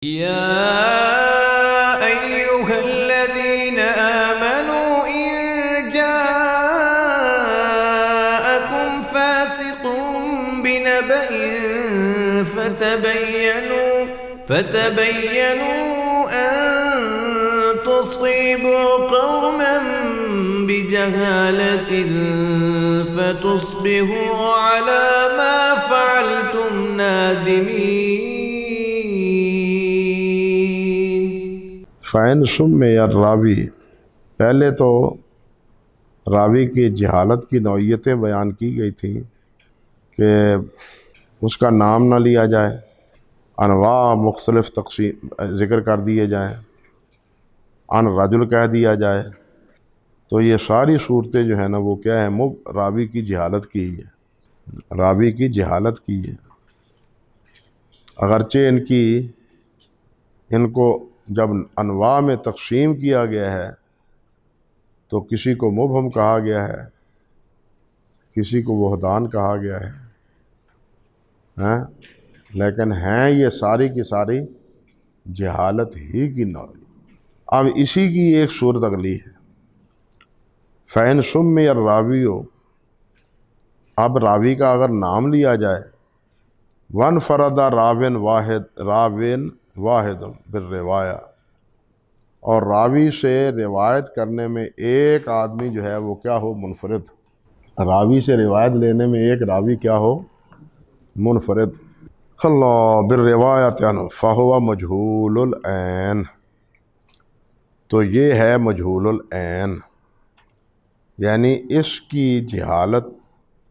يا أيها الذين آمنوا إن جاءكم فاسق بنبأ فتبينوا أن تصيبوا قوما بجهالة فتصبحوا على ما فعلتم نادمين. فَإِنْ سُمِّيَ الراوی، پہلے تو راوی کی جہالت کی نوعیتیں بیان کی گئی تھیں کہ اس کا نام نہ لیا جائے، انواع مختلف تقسیم ذکر کر دیے جائیں، ان رجل کہہ دیا جائے، تو یہ ساری صورتیں جو ہیں نا وہ کیا ہے، راوی کی جہالت کی ہے، راوی کی جہالت کی ہے۔ اگرچہ ان کو جب انواع میں تقسیم کیا گیا ہے تو کسی کو مبہم کہا گیا ہے، کسی کو بہتان کہا گیا ہے، لیکن ہیں یہ ساری کی ساری جہالت ہی کی نوع۔ اب اسی کی ایک صورت اگلی ہے، فَإِنْ سُمِّيَ الراوی، اب راوی کا اگر نام لیا جائے، وَانْفَرَدَ راوٍ واحد بالرواية، اور راوی سے روایت کرنے میں ایک آدمی جو ہے وہ کیا ہو، منفرد، راوی سے روایت لینے میں ایک راوی کیا ہو، منفرد، اللہ بالروایت عنہ فہو مجہول العین، تو یہ ہے مجہول العین، یعنی اس کی جہالت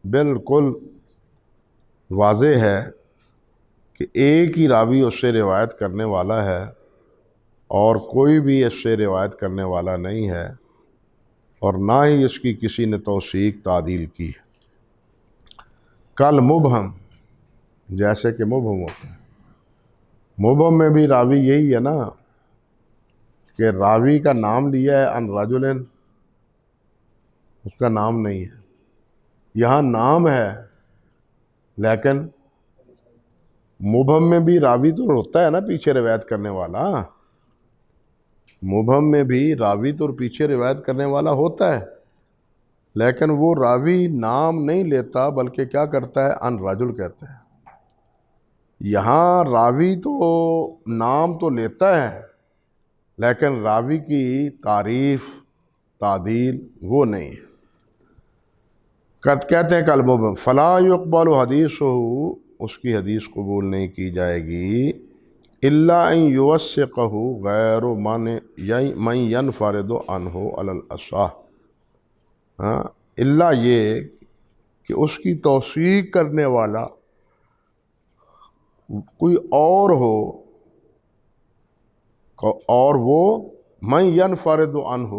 بالکل واضح ہے کہ ایک ہی راوی اس سے روایت کرنے والا ہے اور کوئی بھی اس سے روایت کرنے والا نہیں ہے، اور نہ ہی اس کی کسی نے توثیق تعدیل کی۔ کل مبہم، جیسے کہ مبہم ہوتا ہے، مبہم میں بھی راوی یہی ہے نا کہ راوی کا نام لیا ہے ان رجل، اس کا نام نہیں ہے، یہاں نام ہے لیکن مبہم میں بھی راوی تو ہوتا ہے نا پیچھے روایت کرنے والا، مبہم میں بھی راوی تو پیچھے روایت کرنے والا ہوتا ہے، لیکن وہ راوی نام نہیں لیتا بلکہ کیا کرتا ہے، ان رجل کہتا ہے۔ یہاں راوی تو نام تو لیتا ہے لیکن راوی کی تعریف تعدیل وہ نہیں ہے۔ کہتے ہیں کل مبہم فلا یقبل حدیثہ، اس کی حدیث قبول نہیں کی جائے گی، الا ان یوثقہ غیر من ینفرد عنہ علی الاصح، الا یہ کہ اس کی توثیق کرنے والا کوئی اور ہو، اور وہ من ینفرد عنہ،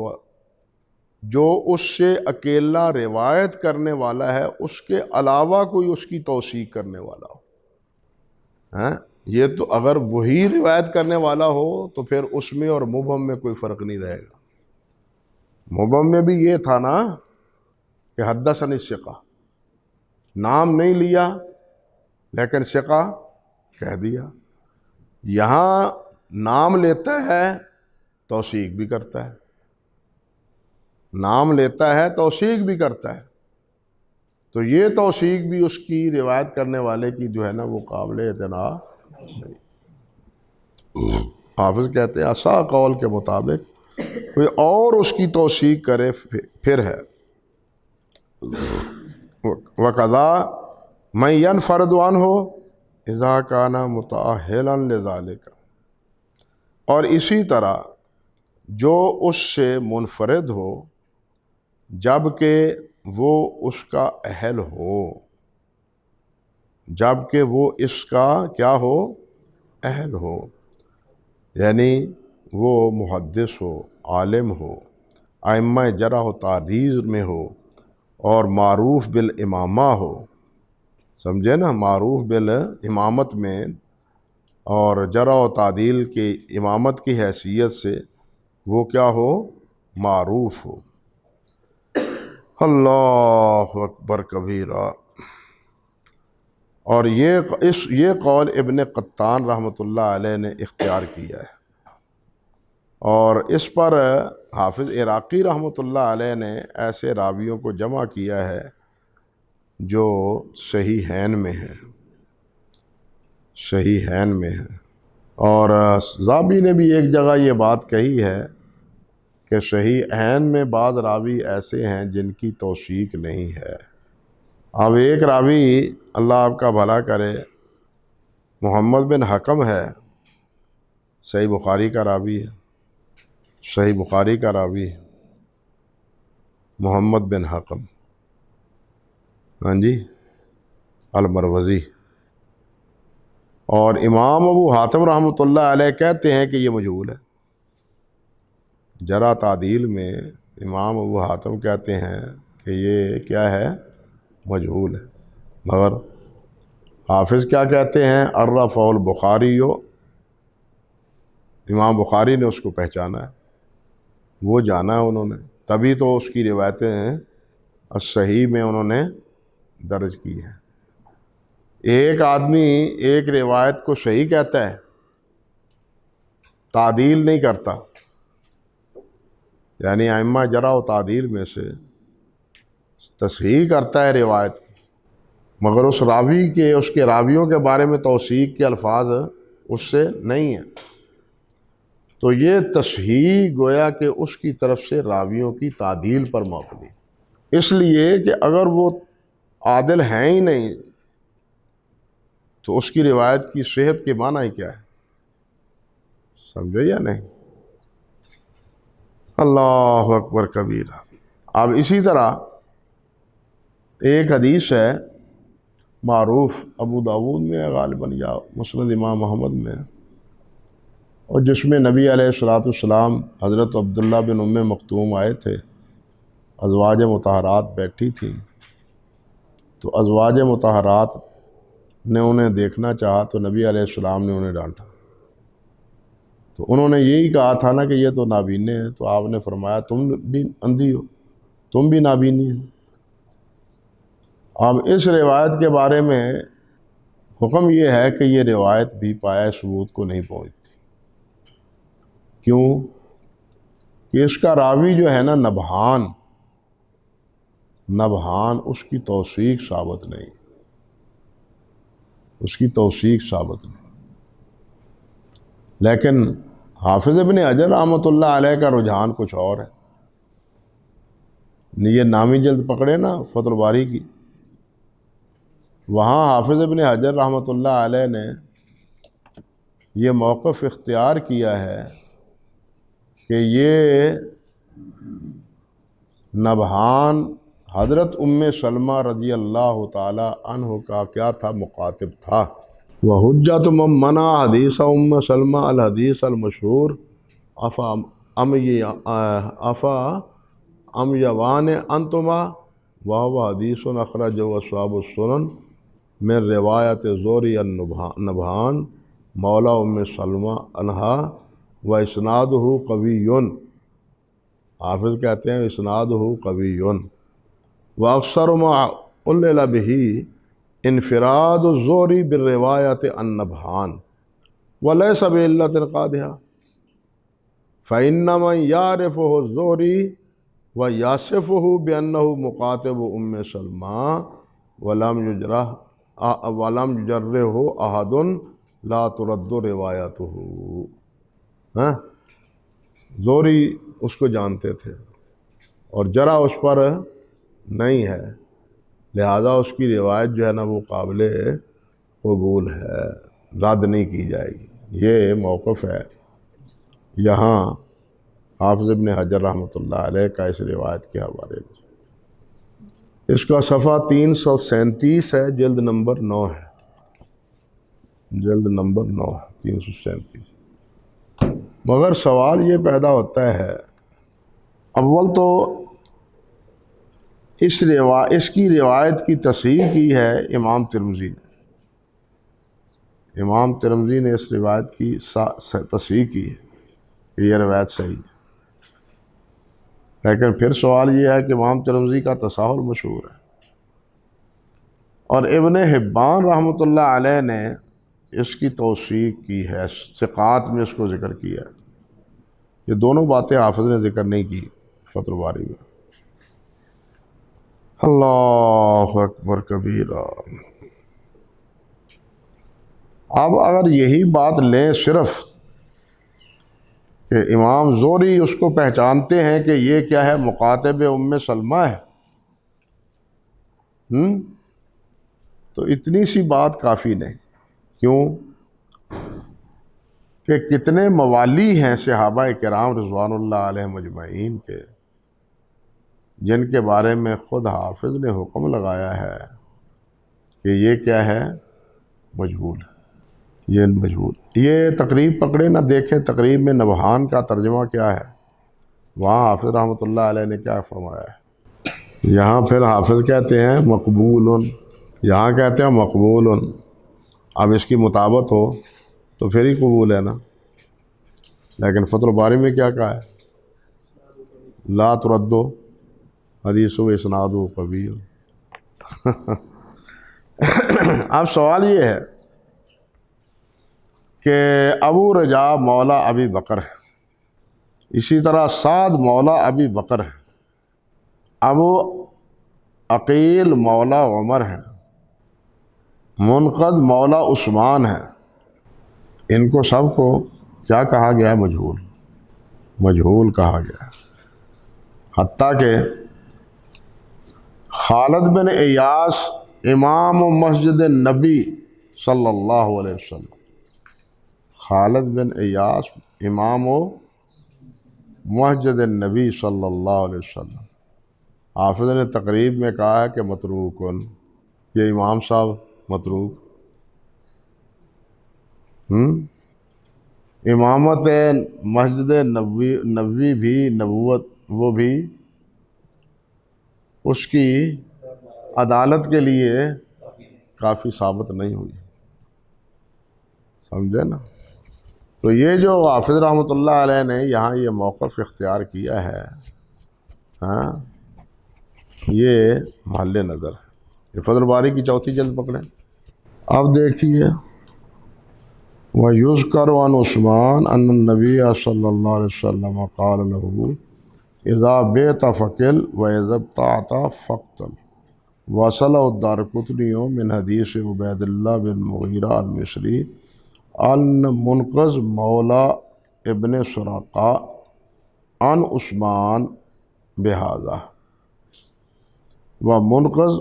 جو اس سے اکیلا روایت کرنے والا ہے، اس کے علاوہ کوئی اس کی توثیق کرنے والا ہو۔ یہ تو اگر وہی روایت کرنے والا ہو تو پھر اس میں اور مبہم میں کوئی فرق نہیں رہے گا۔ مبہم میں بھی یہ تھا نا کہ حدثنی ثقہ، نام نہیں لیا لیکن ثقہ کہہ دیا، یہاں نام لیتا ہے توثیق بھی کرتا ہے، نام لیتا ہے توثیق بھی کرتا ہے، تو یہ توثیق بھی اس کی روایت کرنے والے کی جو ہے نا وہ قابل اعتنا نہیں۔ حافظ کہتے ہیں اصح قول کے مطابق کوئی اور اس کی توثیق کرے پھر ہے۔ وَقَضَى مَن يَنْفَرِدُ عَنْهُ اِذَا كَانَ مُتَأَهِّلًا لِذَلِكَ، اور اسی طرح جو اس سے منفرد ہو جبکہ وہ اس کا اہل ہو، جبکہ وہ اس کا کیا ہو، اہل ہو، یعنی وہ محدث ہو، عالم ہو، ائمہ جرح و تعدیل میں ہو، اور معروف بالامامہ ہو، سمجھے نا، معروف بالامامت میں اور جرح و تعدیل کی امامت کی حیثیت سے وہ کیا ہو، معروف ہو۔ اللہ اکبر کبیرہ۔ اور یہ قول ابن قطان رحمۃ اللہ علیہ نے اختیار کیا ہے، اور اس پر حافظ عراقی رحمۃ اللہ علیہ نے ایسے راویوں کو جمع کیا ہے جو صحیحین میں ہیں، صحیحین میں ہیں۔ اور ذابی نے بھی ایک جگہ یہ بات کہی ہے کہ صحیحین میں بعض راوی ایسے ہیں جن کی توثیق نہیں ہے۔ اب ایک راوی، اللہ آپ کا بھلا کرے، محمد بن حکم ہے، صحیح بخاری کا راوی ہے، صحیح بخاری کا راوی ہے محمد بن حکم، ہاں جی، المروزی۔ اور امام ابو حاتم رحمۃ اللہ علیہ کہتے ہیں کہ یہ مجہول ہے۔ جرح تعدیل میں امام ابو حاتم کہتے ہیں کہ یہ کیا ہے، مجہول ہے، مگر حافظ کیا کہتے ہیں، عرفہ البخاری، امام بخاری نے اس کو پہچانا ہے، وہ جانا ہے انہوں نے، تبھی تو اس کی روایتیں صحیح میں انہوں نے درج کی ہیں۔ ایک آدمی ایک روایت کو صحیح کہتا ہے، تعدیل نہیں کرتا، یعنی ائمہ جرح و تعدیل میں سے تصحیح کرتا ہے روایت کی، مگر اس راوی کے، اس کے راویوں کے بارے میں توثیق کے الفاظ اس سے نہیں ہیں، تو یہ تصحیح گویا کہ اس کی طرف سے راویوں کی تعدیل پر مبنی، اس لیے کہ اگر وہ عادل ہیں ہی نہیں تو اس کی روایت کی صحت کے معنی ہی کیا ہے، سمجھے یا نہیں؟ اللہ اکبر کبیرہ۔ اب اسی طرح ایک حدیث ہے معروف، ابو داود میں غالباً یا مسند امام محمد میں، اور جس میں نبی علیہ السلام حضرت عبداللہ بن ام مکتوم آئے تھے، ازواج مطہرات بیٹھی تھیں، تو ازواج مطہرات نے انہیں دیکھنا چاہا تو نبی علیہ السلام نے انہیں ڈانٹا، تو انہوں نے یہی کہا تھا نا کہ یہ تو نابینے ہیں، تو آپ نے فرمایا تم بھی اندھی ہو، تم بھی نابینی ہو۔ اب اس روایت کے بارے میں حکم یہ ہے کہ یہ روایت بھی پایہ ثبوت کو نہیں پہنچتی۔ کیوں؟ کہ اس کا راوی جو ہے نا نبہان، اس کی توثیق ثابت نہیں، اس کی توثیق ثابت نہیں۔ لیکن حافظ ابن حجر رحمۃ اللہ علیہ کا رجحان کچھ اور ہے۔ یہ نامی جلد پکڑے نا فتح الباری کی، وہاں حافظ ابن حجر رحمۃ اللہ علیہ نے یہ موقف اختیار کیا ہے کہ یہ نبہان حضرت ام سلمہ رضی اللہ تعالی عنہ کا کیا تھا، مخاطب تھا۔ وحجت من منع حدیث ام سلمہ الحدیث المشہور افا ام یوان انتما وهو حدیث اخرجہ اصحاب السنن من روایت زوری النبہان مولا ام سلمہ عنہا و اسنادہ قوی، حافظ کہتے ہیں اسنادہ قوی، واکثر ما علل بہ انفراد الزوری بالروایت النبہان ولیس بعلۃ قادحہ، فإن من یعرفہ الزوری ویصفہ بأنہ مخاطب ام سلمہ ولم یجرہ احد لا ترد روایتہ۔ زوری اس کو جانتے تھے اور جرح اس پر نہیں ہے، لہذا اس کی روایت جو ہے نا وہ قابل قبول ہے، رد نہیں کی جائے گی۔ یہ موقف ہے یہاں حافظ ابن حجر رحمۃ اللہ علیہ کا اس روایت کے حوالے میں۔ اس کا صفحہ 337 ہے، جلد نمبر 9 ہے، جلد نمبر 9 337۔ مگر سوال یہ پیدا ہوتا ہے، اول تو اس کی روایت کی تصحیح کی ہے امام ترمذی نے، امام ترمذی نے اس روایت کی تصحیح کی ہے کہ یہ روایت صحیح ہے۔ لیکن پھر سوال یہ ہے کہ امام ترمذی کا تساہل مشہور ہے، اور ابن حبان رحمۃ اللہ علیہ نے اس کی توثیق کی ہے، ثقات میں اس کو ذکر کیا ہے۔ یہ دونوں باتیں حافظ نے ذکر نہیں کی فتح الباری میں۔ اللہ اکبر کبیرہ۔ اب اگر یہی بات لیں صرف کہ امام زہری اس کو پہچانتے ہیں کہ یہ کیا ہے، مکاتب ام سلمہ ہے، تو اتنی سی بات کافی نہیں۔ کیوں کہ کتنے موالی ہیں صحابہ کرام رضوان اللہ علیہم اجمعین کے، جن کے بارے میں خود حافظ نے حکم لگایا ہے کہ یہ کیا ہے، مجہول ہے، یہ مجہول۔ یہ تقریب پکڑے نہ، دیکھیں تقریب میں نبہان کا ترجمہ کیا ہے، وہاں حافظ رحمۃ اللہ علیہ نے کیا فرمایا ہے۔ یہاں پھر حافظ کہتے ہیں مقبول، یہاں کہتے ہیں مقبول۔ اب اس کی مطابقت ہو تو پھر ہی قبول ہے نا، لیکن فتح الباری میں کیا کہا ہے، لا تردو حدیث و اسناد و قوی۔ اب سوال یہ ہے کہ ابو رجا مولا ابی بکر ہے، اسی طرح سعد مولا ابی بکر ہے، ابو عقیل مولا عمر ہے، منقذ مولا عثمان ہے۔ ان کو سب کو کیا کہا گیا ہے، مجہول، مجہول کہا گیا ہے۔ حتیٰ کہ خالد بن ایاس امام مسجد نبی صلی اللہ علیہ وسلم، خالد بن ایاس امام مسجد نبی صلی اللہ علیہ وسلم، حافظ نے تقریب میں کہا ہے کہ متروکن، یہ امام صاحب متروک۔ امامت مسجد نبوی بھی، نبوت وہ بھی اس کی عدالت کے لیے کافی ثابت نہیں ہوئی، سمجھے نا۔ تو یہ جو حافظ رحمۃ اللہ علیہ نے یہاں یہ موقف اختیار کیا ہے، ہاں، یہ محل نظر ہے۔ یہ فتح الباری کی چوتھی جلد پکڑیں۔ اب دیکھیے، وَيُذْكَرُ عَنْ عثمان أَنَّ النَّبِيَّ صلی اللہ علیہ وسلم قال له اذا بِعْتَ فَقِلْ وَإِذَا ابْتَعْتَ فَاقْتَلْ۔ وصلہ الدارقطنی من حدیث عبید اللہ بن مغیرہ المصری عن منقذ مولا ابن سراقہ عن عثمان بہذا، ومنقذ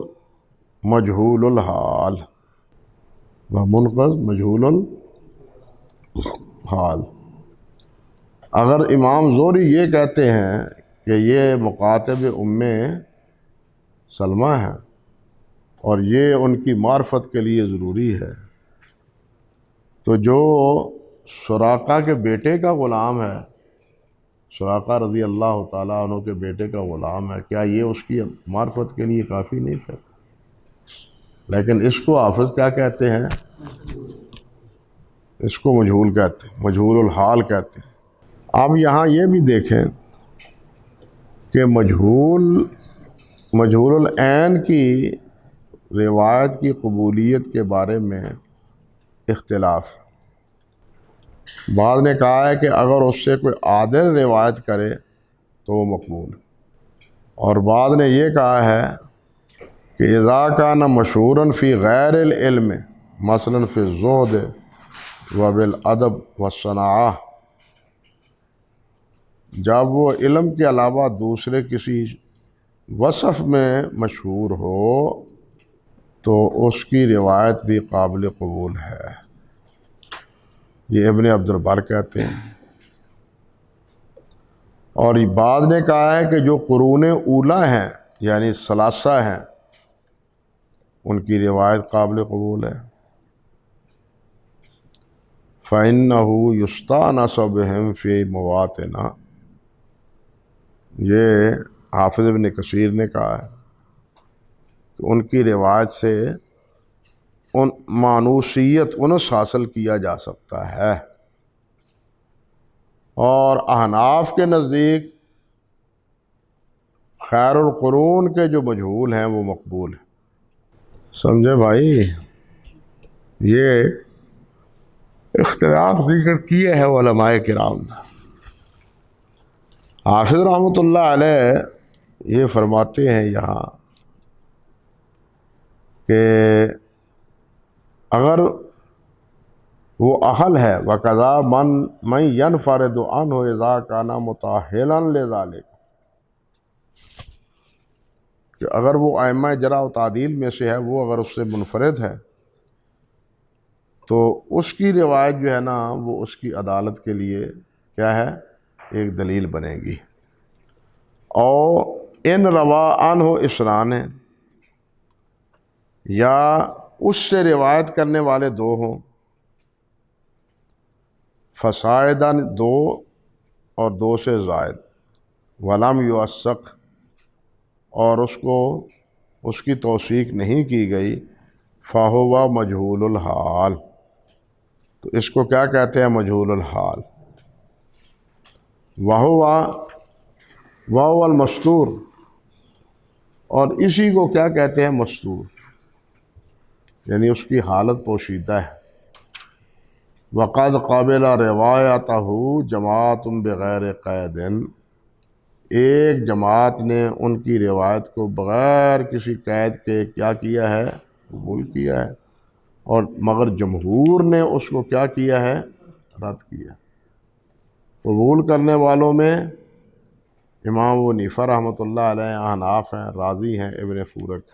مجہول الحال، ومنقذ مجہول الحال۔ اگر امام زہری یہ کہتے ہیں کہ یہ مکاتب ام سلمہ ہیں اور یہ ان کی معرفت کے لیے ضروری ہے، تو جو سراقہ کے بیٹے کا غلام ہے، سراقہ رضی اللہ تعالیٰ عنہ کے بیٹے کا غلام ہے، کیا یہ اس کی معرفت کے لیے کافی نہیں ہے؟ لیکن اس کو حافظ کیا کہتے ہیں، اس کو مجہول کہتے ہیں، مجہول الحال کہتے ہیں۔ اب یہاں یہ بھی دیکھیں کہ مجہول العین کی روایت کی قبولیت کے بارے میں اختلاف۔ بعض نے کہا ہے کہ اگر اس سے کوئی عادل روایت کرے تو وہ مقبول، اور بعض نے یہ کہا ہے کہ اذا کان مشہورا فی غیر العلم مثلا فی الزہد و بالادب والصناعہ، جب وہ علم کے علاوہ دوسرے کسی وصف میں مشہور ہو تو اس کی روایت بھی قابل قبول ہے، یہ ابن عبد البر کہتے ہیں۔ اور بعض نے کہا ہے کہ جو قرون اولیٰ ہیں یعنی ثلاثہ ہیں، ان کی روایت قابل قبول ہے۔ فَإِنَّهُ يُسْتَأْنَسُ بِهِمْ فِي مَوَاطِنَ، یہ حافظ ابن کثیر نے کہا ہے کہ ان کی روایت سے ان مانوسیت، انس حاصل کیا جا سکتا ہے، اور احناف کے نزدیک خیر القرون کے جو مجہول ہیں وہ مقبول ہیں۔ سمجھے بھائی؟ یہ اختلاف ذکر کیے ہیں علماء کرام نے۔ حافظ رحمۃ اللہ علیہ یہ فرماتے ہیں یہاں کہ اگر وہ اہل ہے وَقَضَى مَن يَنْفَرِدُ عَنْهُ إِذَا كَانَ مُتَأَهِّلًا لِذَلِكَ، کہ اگر وہ ائمہ جرح و تعدیل میں سے ہے، وہ اگر اس سے منفرد ہے تو اس کی روایت جو ہے نا وہ اس کی عدالت کے لیے کیا ہے؟ ایک دلیل بنے گی۔ اور ان روا عنہ اثنان، یا اس سے روایت کرنے والے دو ہوں، فصاعداً دو اور دو سے زائد، ولم یوثق اور اس کی توثیق نہیں کی گئی، فہو مجہول الحال، تو اس کو کیا کہتے ہیں؟ مجہول الحال۔ وہو المستور، اور اسی کو کیا کہتے ہیں؟ مستور، یعنی اس کی حالت پوشیدہ ہے۔ وقد قابل روایتہ جماعت بغیر قید، ایک جماعت نے ان کی روایت کو بغیر کسی قید کے کیا کیا ہے؟ قبول کیا ہے، اور مگر جمہور نے اس کو کیا کیا ہے؟ رد کیا۔ قبول کرنے والوں میں امام ابو حنیفہ رحمۃ اللہ علیہ، احناف ہیں، راضی ہیں، ابن فورک،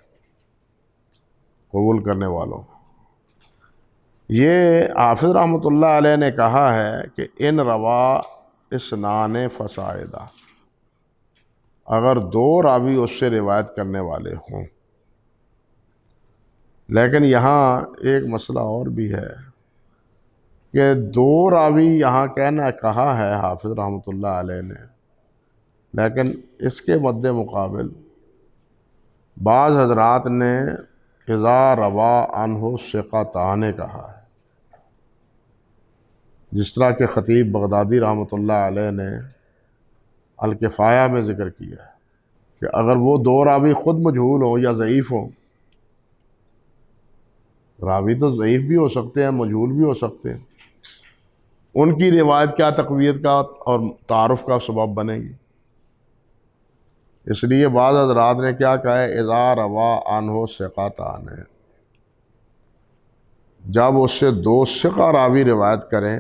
قبول کرنے والوں۔ یہ حافظ رحمۃ اللہ علیہ نے کہا ہے کہ ان روا اثنان فصاعدا، اگر دو راوی اس سے روایت کرنے والے ہوں۔ لیکن یہاں ایک مسئلہ اور بھی ہے کہ دو راوی یہاں کہا ہے حافظ رحمۃ اللہ علیہ نے، لیکن اس کے مد مقابل بعض حضرات نے اذا روا عنہ ثقتان کہا ہے، جس طرح کہ خطیب بغدادی رحمۃ اللہ علیہ نے الکفایہ میں ذکر کیا ہے کہ اگر وہ دو راوی خود مجہول ہوں یا ضعیف ہوں، راوی تو ضعیف بھی ہو سکتے ہیں، مجہول بھی ہو سکتے ہیں، ان کی روایت کیا تقویت کا اور تعارف کا سبب بنے گی۔ اس لیے بعض حضرات نے کیا کہا ہے؟ اذا روا عنہ ثقتان، جب اس سے دو ثقہ راوی روایت کریں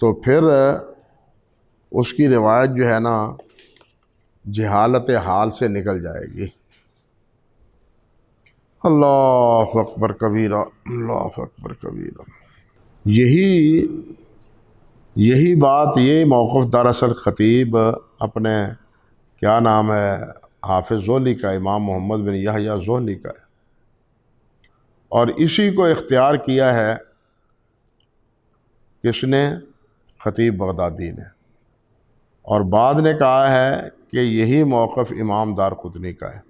تو پھر اس کی روایت جو ہے نا جہالت حال سے نکل جائے گی۔ اللہ اکبر کبیرہ، اللہ اکبر کبیرہ۔ یہی بات، یہ موقف دراصل خطیب اپنے کیا نام ہے حافظ زہلی کا، امام محمد بن یحییٰ زہلی کا ہے، اور اسی کو اختیار کیا ہے کس نے؟ خطیب بغدادی نے، اور بعد نے کہا ہے کہ یہی موقف امام دارقطنی کا ہے،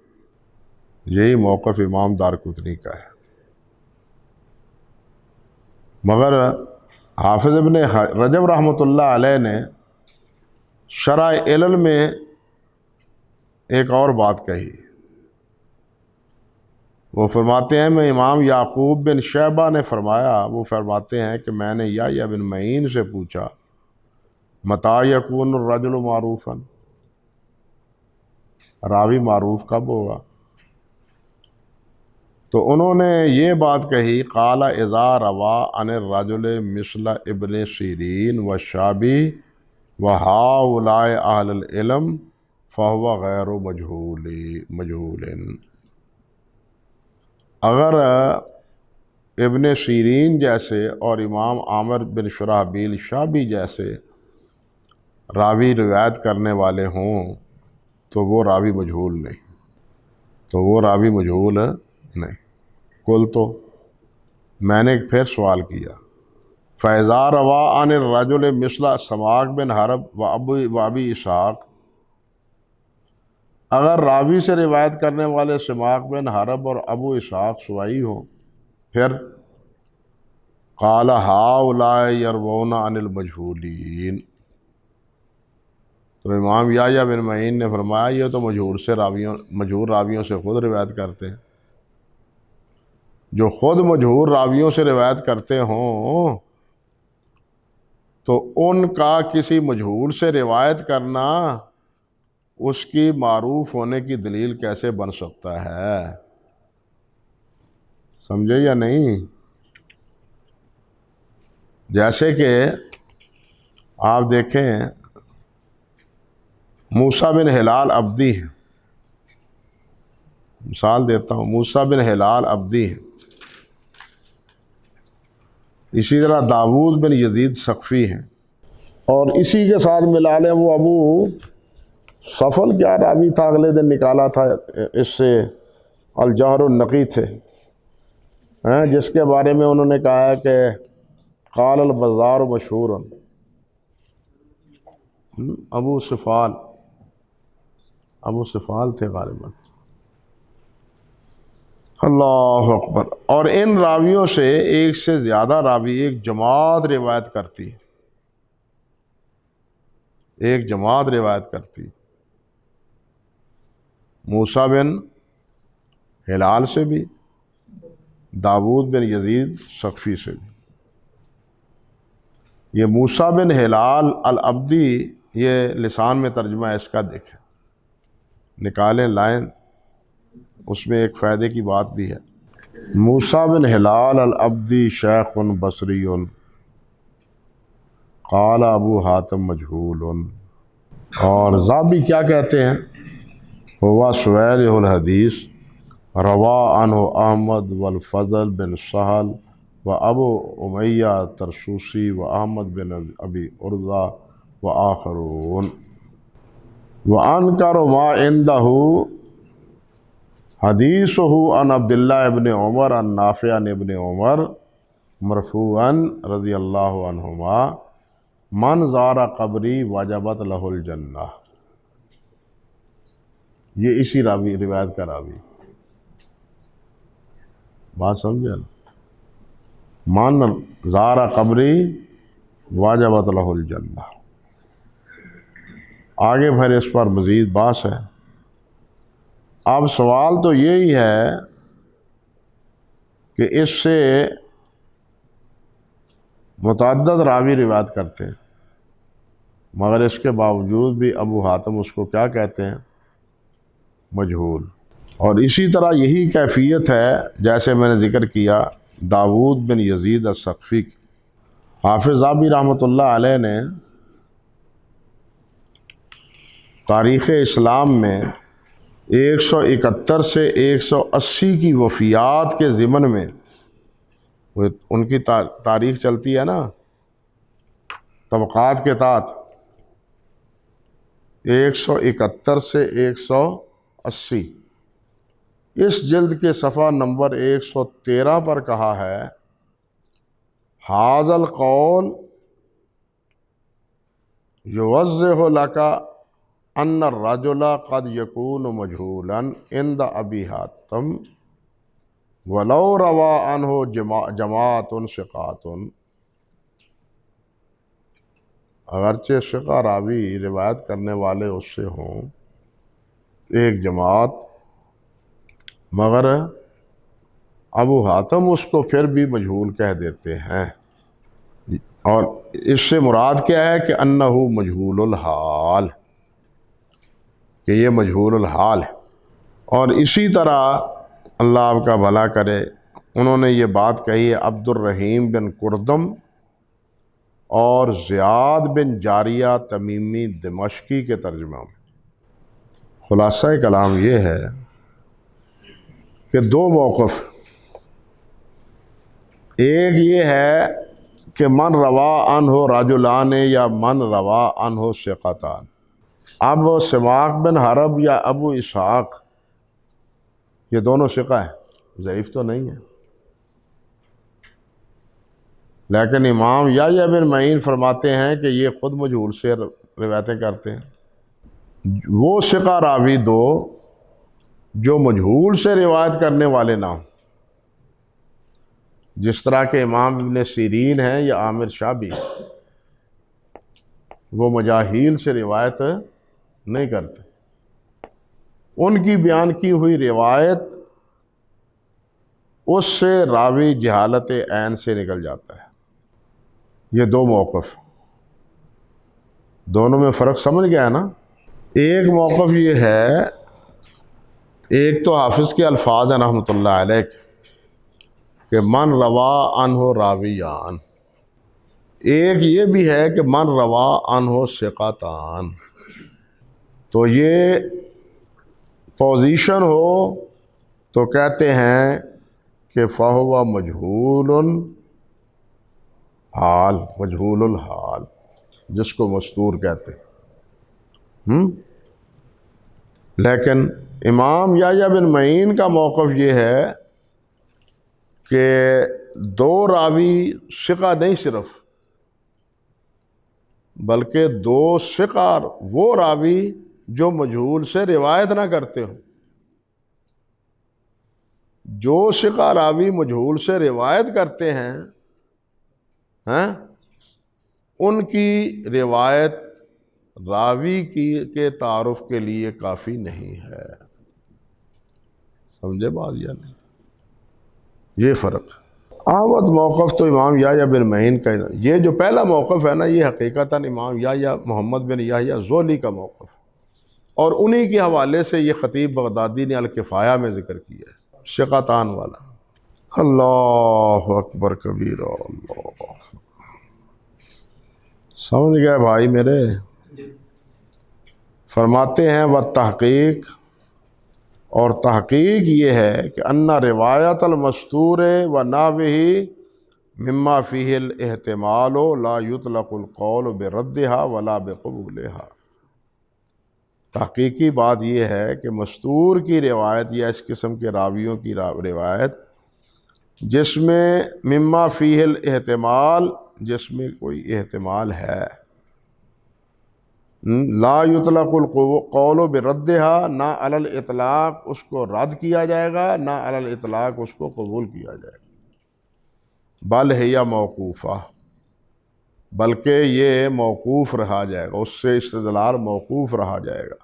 یہی موقف امام دارقطنی کا ہے۔ مگر حافظ ابن رجب رحمۃ اللہ علیہ نے شرح علل میں ایک اور بات کہی، وہ فرماتے ہیں میں امام یعقوب بن شیبہ نے فرمایا، وہ فرماتے ہیں کہ میں نے یحییٰ بن معین سے پوچھا متى یکون الرجل معروفا، راوی معروف کب ہوگا؟ تو انہوں نے یہ بات کہی، قال اذا روا عن الرجل مثل ابن سیرین والشعبی وہؤلاء اہل العلم فهو غیر مجہول۔ اگر ابن سیرین جیسے اور امام عامر بن شرحبیل شعبی جیسے راوی روایت کرنے والے ہوں تو وہ راوی مجہول نہیں، کل تو میں نے پھر سوال کیا، فَإِذَا رَوَىٰ عَنِ الرَّجُلِ مِثْلَ سَمَاک بن حرب و ابی اسحاق، اگر راوی سے روایت کرنے والے سماک بن حرب اور ابو اسحاق سوائی ہوں، پھر قال هؤلاء يروون عن المجہولین، تو امام یحییٰ بن معین نے فرمایا یہ تو مجہول راویوں سے خود روایت کرتے ہیں۔ جو خود مجہور راویوں سے روایت کرتے ہوں تو ان کا کسی مجہول سے روایت کرنا اس کی معروف ہونے کی دلیل کیسے بن سکتا ہے؟ سمجھے یا نہیں؟ جیسے کہ آپ دیکھیں موسیٰ بن ہلال عبدی ہے، مثال دیتا ہوں، موسیٰ بن ہلال عبدی ہے، اسی طرح داود بن یزید ثقفی ہیں، اور اسی کے ساتھ ملا لیں وہ ابو سفل کیا راوی تھا، اگلے دن نکالا تھا اس سے، الجوہر النقی تھے، جس کے بارے میں انہوں نے کہا ہے کہ قال البزار مشہور، ابو صفال تھے غالباً۔ اللہ اکبر۔ اور ان راویوں سے ایک سے زیادہ راوی، ایک جماعت روایت کرتی، موسیٰ بن ہلال سے بھی، داود بن یزید ثقفی سے بھی۔ یہ موسیٰ بن ہلال العبدی، یہ لسان میں ترجمہ ہے اس کا، دیکھیں نکالیں لائن، اس میں ایک فائدے کی بات بھی ہے۔ موسیٰ بن ہلال العبدی شیخ بصری قال ابو حاتم مجہول۔ اور ذابی کیا کہتے ہیں؟ ہوا سویل الحدیث روا عنہ احمد والفضل بن سہل و ابو امیہ ترسوسی و احمد بن ابی ارضا و آخرون وانکر ما عنده حدیثہ عن عبداللہ ابن عمر عن نافع عن ابن عمر مرفوعا رضی اللہ عنہما من زار قبری وجبت لہ الجنہ۔ یہ اسی راوی روایت کا راوی، بات سمجھے نا؟ من زار قبری وجبت لہ الجنہ۔ آگے پھر اس پر مزید بحث ہے۔ اب سوال تو یہی ہے کہ اس سے متعدد راوی روایت کرتے ہیں، مگر اس کے باوجود بھی ابو حاتم اس کو کیا کہتے ہیں؟ مجہول۔ اور اسی طرح یہی کیفیت ہے جیسے میں نے ذکر کیا داود بن یزید الثقفی کی۔ حافظ ذابی رحمۃ اللہ علیہ نے تاریخ اسلام میں 171 سے 180 کی وفیات کے ضمن میں، ان کی تاریخ چلتی ہے نا طبقات کے تحت، 171 سے 180، اس جلد کے صفحہ نمبر 113 پر کہا ہے ھذا القول یوضح لک ان الرجل قد یکون مجہولا عند ابی حاتم ولو روا عنہ جماعت ثقات۔ اگرچہ ثقہ راوی روایت کرنے والے اس سے ہوں ایک جماعت، مگر ابو حاتم اس کو پھر بھی مجہول کہہ دیتے ہیں، اور اس سے مراد کیا ہے کہ انہ مجہول الحال، کہ یہ مجہول الحال ہے۔ اور اسی طرح اللہ آپ کا بھلا کرے، انہوں نے یہ بات کہی ہے عبد الرحیم بن کردم اور زیاد بن جاریہ تمیمی دمشقی کے ترجمہ میں۔ خلاصہ کلام یہ ہے کہ دو موقف، ایک یہ ہے کہ من روا عنہ رجلان یا من روا عنہ ثقتان۔ اب سماق بن حرب یا ابو اسحاق یہ دونوں ثقہ ہیں، ضعیف تو نہیں ہے، لیکن امام یحییٰ بن معین فرماتے ہیں کہ یہ خود مجہول سے روایتیں کرتے ہیں۔ وہ ثقہ راوی دو جو مجہول سے روایت کرنے والے نہ ہوں، جس طرح کے امام ابن سیرین ہیں یا عامر شابی، وہ مجاہیل سے روایت نہیں کرتے، ان کی بیان کی ہوئی روایت اس سے راوی جہالت عین سے نکل جاتا ہے۔ یہ دو موقف، دونوں میں فرق سمجھ گیا ہے نا؟ ایک موقف یہ ہے، ایک تو حافظ کے الفاظ ہیں رحمۃ اللہ علیہ کہ من روا عنہ راویان، ایک یہ بھی ہے کہ من روا عنہ ثقتان۔ تو یہ پوزیشن ہو تو کہتے ہیں کہ فہو مجہول حال، مجہول الحال، جس کو مستور کہتے ہیں۔ لیکن امام یحییٰ بن معین کا موقف یہ ہے کہ دو راوی ثقہ نہیں صرف، بلکہ دو ثقہ وہ راوی جو مجہول سے روایت نہ کرتے ہوں۔ جو ثقہ راوی مجہول سے روایت کرتے ہیں ان کی روایت راوی کے تعارف کے لیے کافی نہیں ہے۔ سمجھے بات یا نہیں؟ یہ فرق۔ آمد موقف تو امام یحییٰ بن معین کا، یہ جو پہلا موقف ہے نا، یہ حقیقتاً امام یحییٰ محمد بن یحییٰ زولی کا موقف، اور انہی کے حوالے سے یہ خطیب بغدادی نے الکفایہ میں ذکر کیا ہے، ثقتان والا۔ اللہ اکبر کبیرہ، اللہ، سمجھ گئے بھائی میرے؟ فرماتے ہیں والتحقیق، اور تحقیق یہ ہے کہ ان روایت المستور و ناوہ مما فیہ الاحتمال لا یطلق القول بردها ولا بقبولها۔ تحقیقی بات یہ ہے کہ مستور کی روایت یا اس قسم کے راویوں کی روایت جس میں مما فیہ الاحتمال، جس میں کوئی احتمال ہے، لا یطلق القول بردها، نہ علی الاطلاق اس کو رد کیا جائے گا، نہ علی الاطلاق اس کو قبول کیا جائے گا، بل ہی موقوفہ، بلکہ یہ موقوف رہا جائے گا، اس سے استدلال موقوف رہا جائے گا،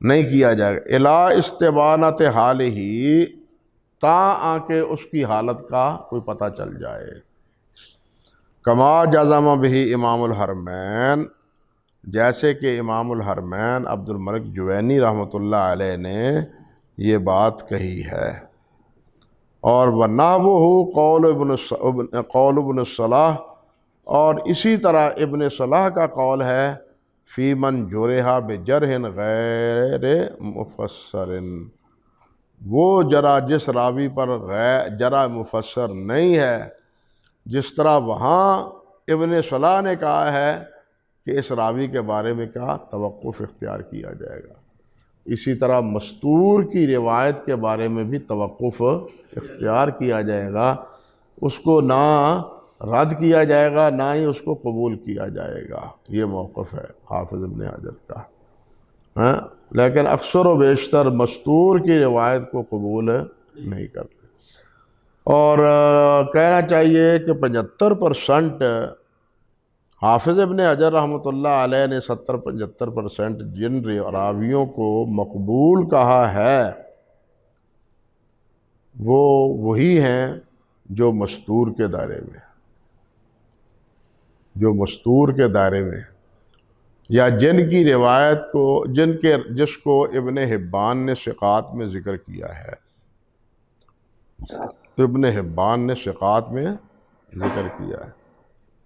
نہیں کیا جائے گا، الی استبانۃ حالہ، تاں کہ اس کی حالت کا کوئی پتہ چل جائے، کما جزم بہ امام الحرمین، جیسے کہ امام الحرمین عبد الملک جوینی رحمۃ اللہ علیہ نے یہ بات کہی ہے، اور وَنَحْوُهُ قول ابن الصلاح، اور اسی طرح ابن صلاح کا قول ہے فی من جرح بجرح غیر مفسر، وہ جس راوی پر جرح مفسر نہیں ہے، جس طرح وہاں ابن صلاح نے کہا ہے کہ اس راوی کے بارے میں کیا توقف اختیار کیا جائے گا، اسی طرح مستور کی روایت کے بارے میں بھی توقف اختیار کیا جائے گا، اس کو نہ رد کیا جائے گا، نہ ہی اس کو قبول کیا جائے گا۔ یہ موقف ہے حافظ ابن حجر کا، لیکن اکثر و بیشتر مستور کی روایت کو قبول نہیں کرتے، اور کہنا چاہیے کہ 75% حافظ ابن حجر رحمۃ اللہ علیہ نے 70-75% جن راویوں کو مقبول کہا ہے وہ وہی ہیں جو مستور کے دائرے میں، جو مستور کے دائرے میں، یا جن کی روایت کو جس کو ابن حبان نے ثقات میں ذکر کیا ہے، ابن حبان نے ثقات میں ذکر کیا ہے۔